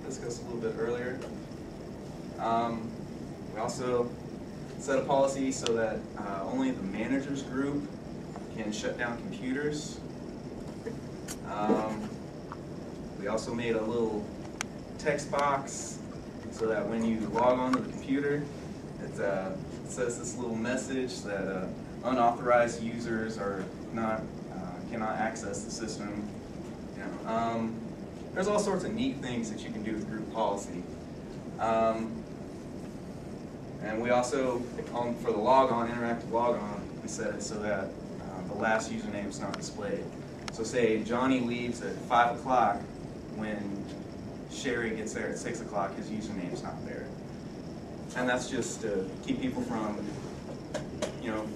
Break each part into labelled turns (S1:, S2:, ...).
S1: Discussed a little bit earlier. We also set a policy so that only the managers group can shut down computers. We also made a little text box so that when you log on to the computer, it says this little message that unauthorized users are not cannot access the system. You know, there's all sorts of neat things that you can do with group policy. And we also, for the logon, interactive logon, we set it so that the last username is not displayed. So say Johnny leaves at 5 o'clock, when Sherry gets there at 6 o'clock, his username's not there. And that's just to keep people from, you know,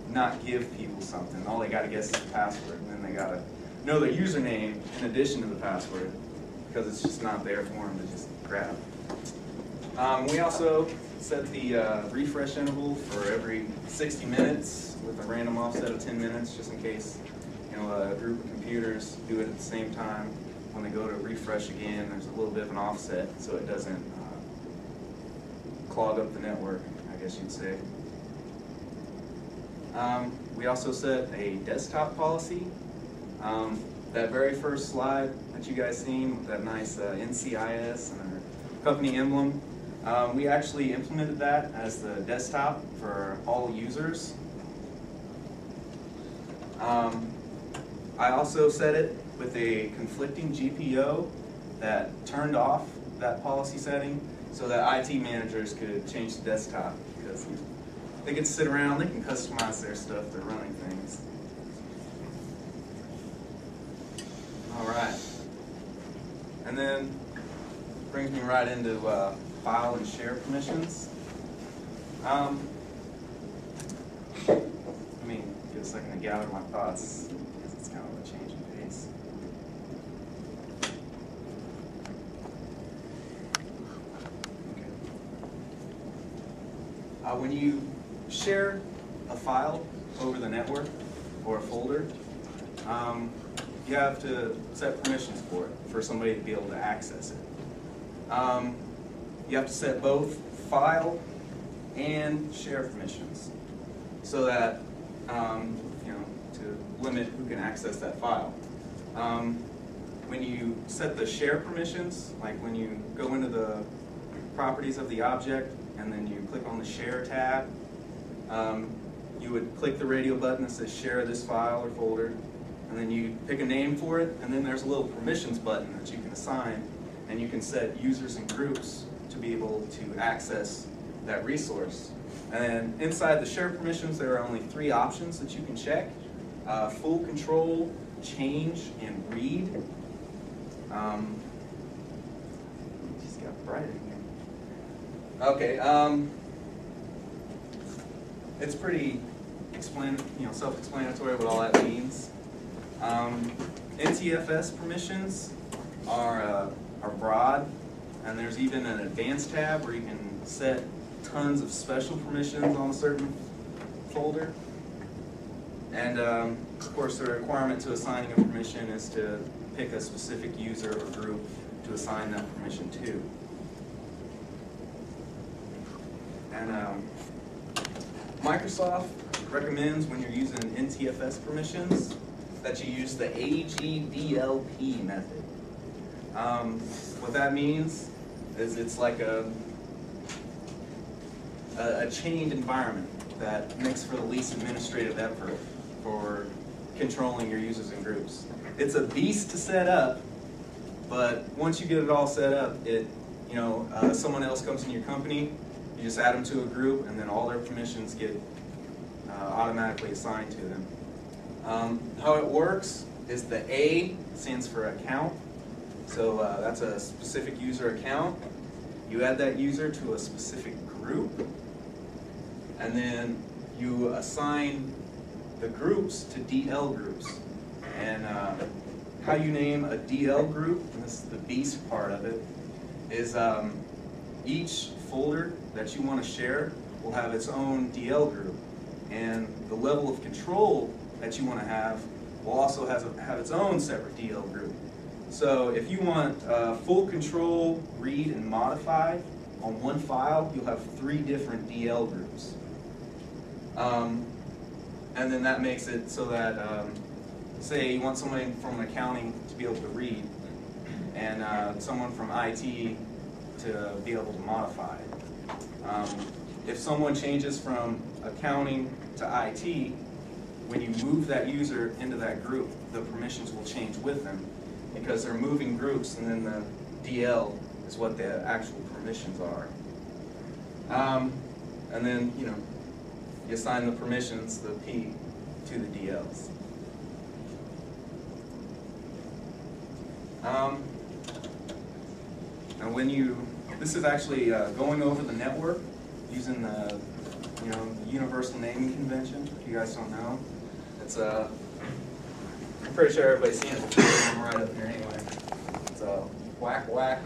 S1: not give people something. All they got to guess is the password, and then they got to know their username in addition to the password, because it's just not there for them to just grab. We also set the refresh interval for every 60 minutes with a random offset of 10 minutes, just in case, you know, a group of computers do it at the same time. When they go to refresh again, there's a little bit of an offset so it doesn't clog up the network, I guess you'd say. We also set a desktop policy. That very first slide that you guys seen with that nice NCIS and our company emblem, we actually implemented that as the desktop for all users. I also set it with a conflicting GPO that turned off that policy setting so that IT managers could change the desktop, because they can sit around, they can customize their stuff, they're running things. All right. And then brings me right into file and share permissions. Let me get a second to gather my thoughts, because it's kind of a change in pace. Okay. When you share a file over the network or a folder, you have to set permissions for it, for somebody to be able to access it. You have to set both file and share permissions, so that you know, to limit who can access that file. When you set the share permissions, like when you go into the properties of the object and then you click on the share tab, you would click the radio button that says share this file or folder, and then you pick a name for it, and then there's a little permissions button that you can assign, and you can set users and groups to be able to access that resource. And inside the share permissions, there are only 3 options that you can check: full control, change, and read. Just got bright in here. Okay, it's pretty self-explanatory what all that means. NTFS permissions are broad, and there's even an advanced tab where you can set tons of special permissions on a certain folder. And of course, the requirement to assigning a permission is to pick a specific user or group to assign that permission to. And Microsoft recommends, when you're using NTFS permissions, that you use the AGDLP method. What that means is it's like a chained environment that makes for the least administrative effort for controlling your users and groups. It's a beast to set up, but once you get it all set up, someone else comes in your company, you just add them to a group, and then all their permissions get automatically assigned to them. How it works is the A stands for account. So that's a specific user account. You add that user to a specific group, and then you assign the groups to DL groups. And how you name a DL group, and this is the beast part of it, is each folder that you want to share will have its own DL group. And the level of control that you want to have will also have its own separate DL group. So if you want full control, read, and modify on one file, you'll have 3 different DL groups. And then that makes it so that, say you want someone from accounting to be able to read, and someone from IT to be able to modify. If someone changes from accounting to IT, when you move that user into that group, the permissions will change with them because they're moving groups, and then the DL is what the actual permissions are. And then, you assign the permissions, the P, to the DLs. And this is actually going over the network using the, Universal Naming Convention. If you guys don't know, it's I'm pretty sure everybody's seen it. I'm right up here anyway. It's a whack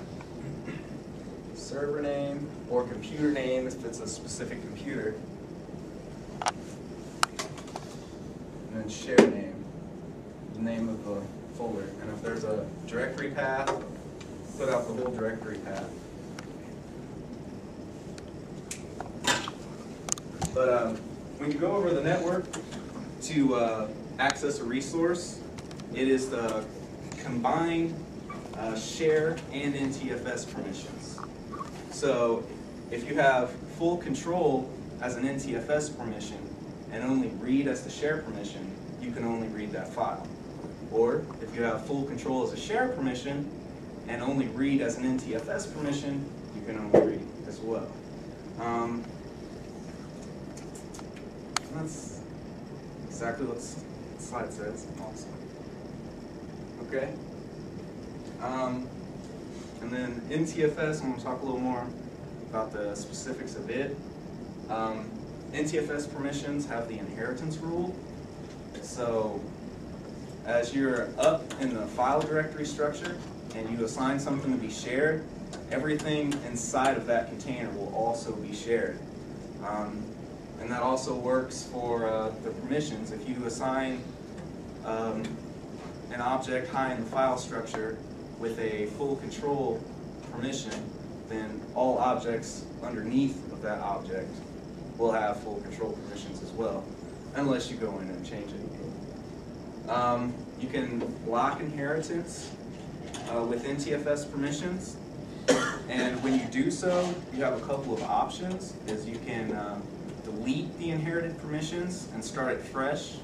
S1: server name or computer name if it's a specific computer, and then share name, the name of the folder, and if there's a directory path, put out the whole directory path. But when you go over the network to access a resource, it is the combined share and NTFS permissions. So if you have full control as an NTFS permission and only read as the share permission, you can only read that file. Or if you have full control as a share permission and only read as an NTFS permission, you can only read as well. That's exactly what the slide says. Awesome. Okay. And then NTFS, I'm going to talk a little more about the specifics of it. NTFS permissions have the inheritance rule. So as you're up in the file directory structure and you assign something to be shared, everything inside of that container will also be shared. And that also works for the permissions. If you assign an object high in the file structure with a full control permission, then all objects underneath of that object will have full control permissions as well, unless you go in and change it. You can block inheritance with NTFS permissions, and when you do so, you have a couple of options. You can delete the inherited permissions and start it fresh.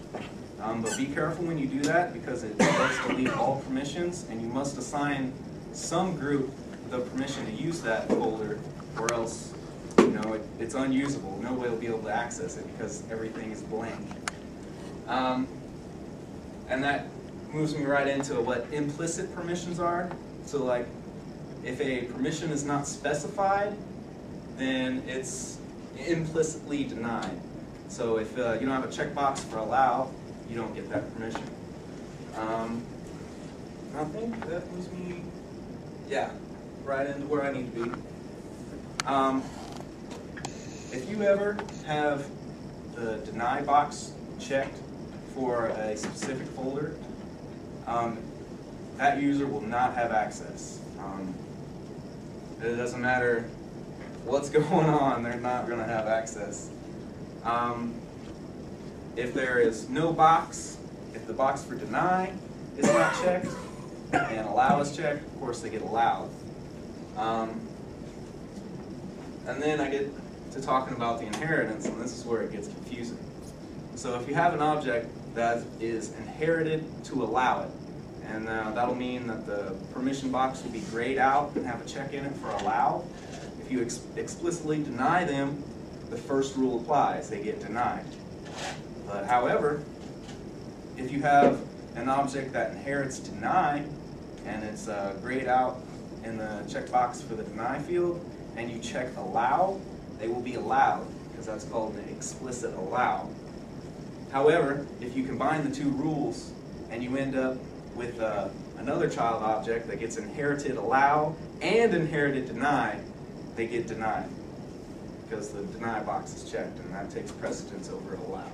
S1: But be careful when you do that because it does delete all permissions, and you must assign some group the permission to use that folder, or else it's unusable. Nobody will be able to access it because everything is blank. And that moves me right into what implicit permissions are. So like, if a permission is not specified, then it's implicitly denied. So if you don't have a checkbox for allow, you don't get that permission. I think that moves me, right into where I need to be. If you ever have the deny box checked for a specific folder, that user will not have access. It doesn't matter what's going on, they're not going to have access. If there is no box, if the box for deny is not checked and allow is checked, of course they get allowed. And then I get to talking about the inheritance, and this is where it gets confusing. So if you have an object that is inherited to allow it, and that'll mean that the permission box will be grayed out and have a check in it for allow. If you explicitly deny them, the first rule applies, they get denied. But however, if you have an object that inherits deny, and it's grayed out in the checkbox for the deny field, and you check allow, they will be allowed, because that's called an explicit allow. However, if you combine the two rules, and you end up with another child object that gets inherited allow and inherited deny, they get denied, because the deny box is checked, and that takes precedence over allow.